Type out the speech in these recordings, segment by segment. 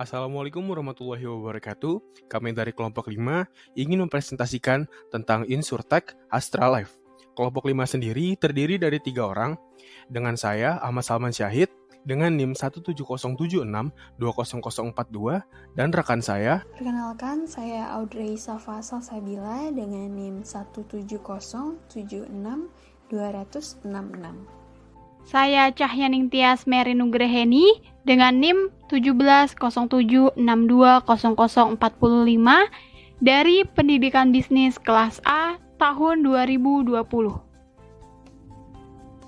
Assalamualaikum warahmatullahi wabarakatuh. Kami dari kelompok 5 ingin mempresentasikan tentang Insurtech Astra Life. Kelompok 5 sendiri terdiri dari 3 orang, dengan saya Ahmad Salman Syahid, dengan NIM 17076-20042, dan rekan saya. Perkenalkan, saya Audrey Safa Salsabila dengan NIM 17076-20066. Saya Cahyaning Tias Mary Nugraheni dengan NIM 17076200045 dari Pendidikan Bisnis Kelas A tahun 2020.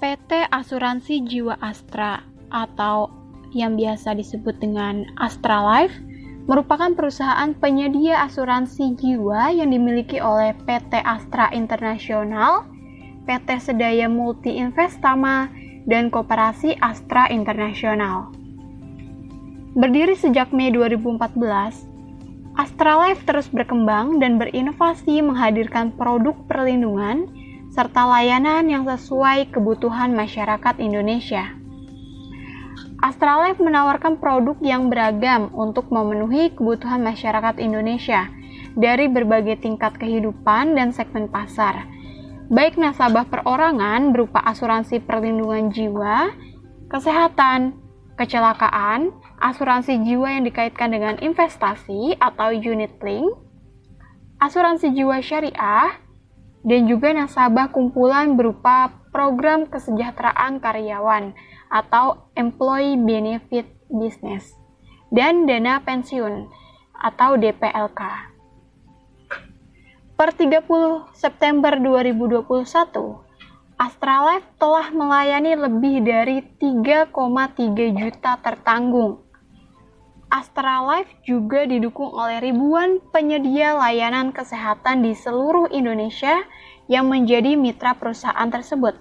PT Asuransi Jiwa Astra atau yang biasa disebut dengan Astra Life merupakan perusahaan penyedia asuransi jiwa yang dimiliki oleh PT Astra International, PT Sedaya Multi Investama, dan Koperasi Astra International. Berdiri sejak Mei 2014, Astra Life terus berkembang dan berinovasi menghadirkan produk perlindungan serta layanan yang sesuai kebutuhan masyarakat Indonesia. Astra Life menawarkan produk yang beragam untuk memenuhi kebutuhan masyarakat Indonesia dari berbagai tingkat kehidupan dan segmen pasar, baik nasabah perorangan berupa asuransi perlindungan jiwa, kesehatan, kecelakaan, asuransi jiwa yang dikaitkan dengan investasi atau unit link, asuransi jiwa syariah, dan juga nasabah kumpulan berupa program kesejahteraan karyawan atau Employee Benefit Business, dan dana pensiun atau DPLK. Per 30 September 2021, Astra Life telah melayani lebih dari 3,3 juta tertanggung. Astra Life juga didukung oleh ribuan penyedia layanan kesehatan di seluruh Indonesia yang menjadi mitra perusahaan tersebut.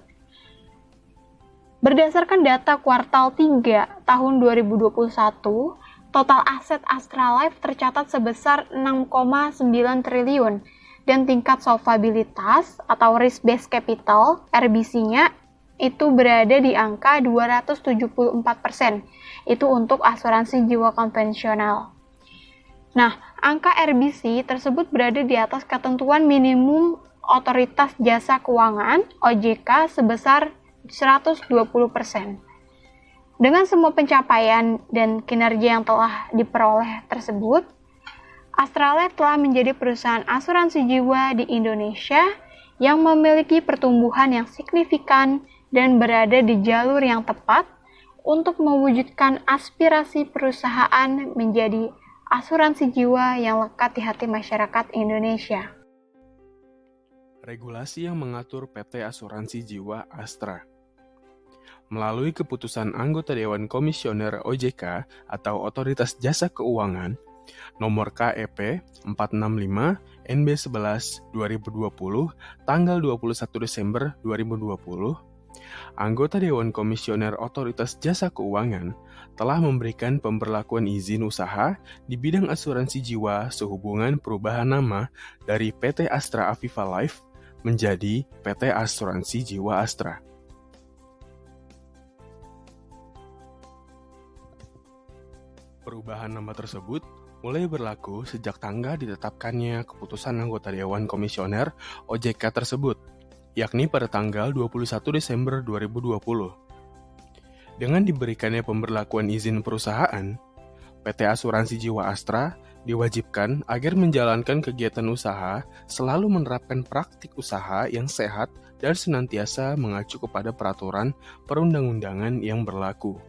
Berdasarkan data kuartal 3 tahun 2021, total aset Astra Life tercatat sebesar 6,9 triliun dan tingkat solvabilitas atau risk-based capital RBC-nya itu berada di angka 274%. Itu untuk asuransi jiwa konvensional. Nah, angka RBC tersebut berada di atas ketentuan minimum Otoritas Jasa Keuangan (OJK) sebesar 120%. Dengan semua pencapaian dan kinerja yang telah diperoleh tersebut, Astra Life telah menjadi perusahaan asuransi jiwa di Indonesia yang memiliki pertumbuhan yang signifikan dan berada di jalur yang tepat untuk mewujudkan aspirasi perusahaan menjadi asuransi jiwa yang lekat di hati masyarakat Indonesia. Regulasi yang mengatur PT Asuransi Jiwa Astra. Melalui keputusan anggota Dewan Komisioner OJK atau Otoritas Jasa Keuangan, nomor KEP 465 NB 11 2020 tanggal 21 Desember 2020, anggota Dewan Komisioner Otoritas Jasa Keuangan telah memberikan pemberlakuan izin usaha di bidang asuransi jiwa sehubungan perubahan nama dari PT Astra Aviva Life menjadi PT Asuransi Jiwa Astra. Perubahan nama tersebut mulai berlaku sejak tanggal ditetapkannya keputusan anggota Dewan Komisioner OJK tersebut, yakni pada tanggal 21 Desember 2020. Dengan diberikannya pemberlakuan izin perusahaan, PT Asuransi Jiwa Astra diwajibkan agar menjalankan kegiatan usaha selalu menerapkan praktik usaha yang sehat dan senantiasa mengacu kepada peraturan perundang-undangan yang berlaku.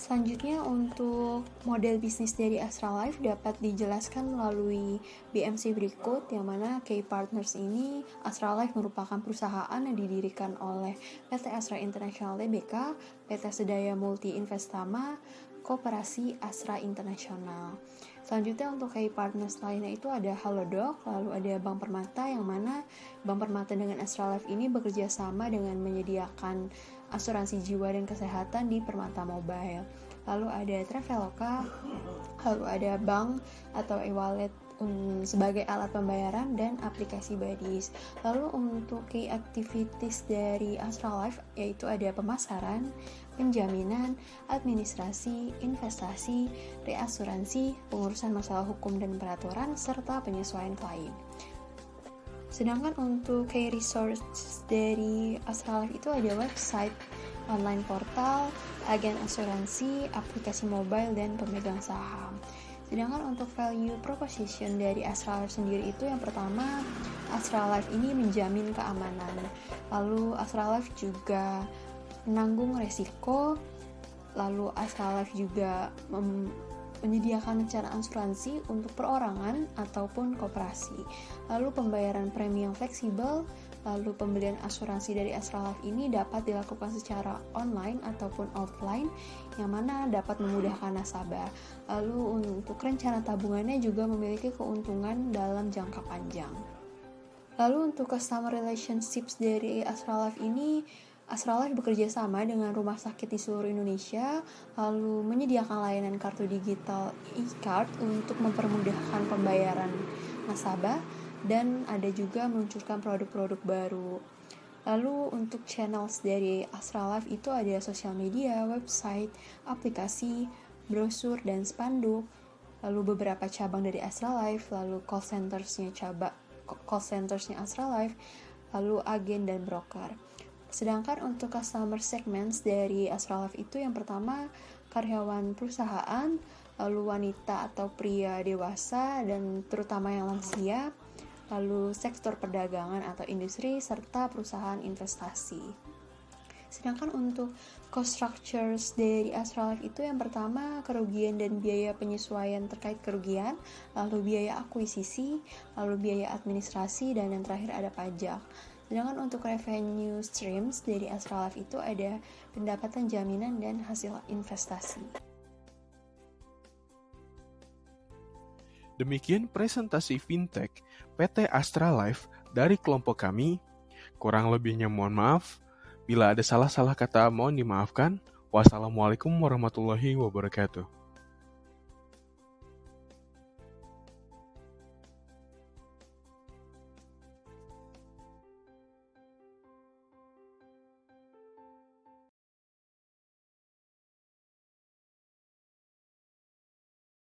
Selanjutnya, untuk model bisnis dari Astra Life dapat dijelaskan melalui BMC berikut, yang mana Key Partners ini Astra Life merupakan perusahaan yang didirikan oleh PT Astra International Tbk, PT Sedaya Multi Investama, Koperasi Astra International. Selanjutnya untuk Key Partners lainnya itu ada Halodoc, lalu ada Bank Permata, yang mana Bank Permata dengan Astra Life ini bekerja sama dengan menyediakan asuransi jiwa dan kesehatan di Permata Mobile. Lalu ada Traveloka, lalu ada bank atau e-wallet sebagai alat pembayaran dan aplikasi Buddies. Lalu untuk key activities dari Astra Life yaitu ada pemasaran, penjaminan, administrasi, investasi, reasuransi, pengurusan masalah hukum dan peraturan, serta penyesuaian klaim. Sedangkan untuk key resource dari Astra Life itu ada website, online portal, agen asuransi, aplikasi mobile, dan pemegang saham. Sedangkan untuk value proposition dari Astra Life sendiri itu yang pertama, Astra Life ini menjamin keamanan. Lalu Astra Life juga menanggung resiko. Lalu Astra Life juga menyediakan rencana asuransi untuk perorangan ataupun koperasi. Lalu pembayaran premi yang fleksibel. Lalu pembelian asuransi dari Astra Life ini dapat dilakukan secara online ataupun offline, yang mana dapat memudahkan nasabah. Lalu untuk rencana tabungannya juga memiliki keuntungan dalam jangka panjang. Lalu untuk customer relationships dari Astra Life ini, Astra Life bekerja sama dengan rumah sakit di seluruh Indonesia, lalu menyediakan layanan kartu digital e-card untuk mempermudahkan pembayaran nasabah, dan ada juga meluncurkan produk-produk baru. Lalu untuk channels dari Astra Life itu ada sosial media, website, aplikasi, brosur, dan spanduk. Lalu beberapa cabang dari Astra Life, lalu call centersnya Astra Life, lalu agen dan broker. Sedangkan untuk customer segments dari Astra Life itu yang pertama karyawan perusahaan, lalu wanita atau pria dewasa dan terutama yang lansia, lalu sektor perdagangan atau industri, serta perusahaan investasi. Sedangkan untuk cost structures dari Astra Life itu yang pertama kerugian dan biaya penyesuaian terkait kerugian, lalu biaya akuisisi, lalu biaya administrasi, dan yang terakhir ada pajak. Sedangkan untuk revenue streams dari Astra Life itu ada pendapatan jaminan dan hasil investasi. Demikian presentasi fintech PT Astra Life dari kelompok kami. Kurang lebihnya mohon maaf. Bila ada salah-salah kata mohon dimaafkan. Wassalamualaikum warahmatullahi wabarakatuh.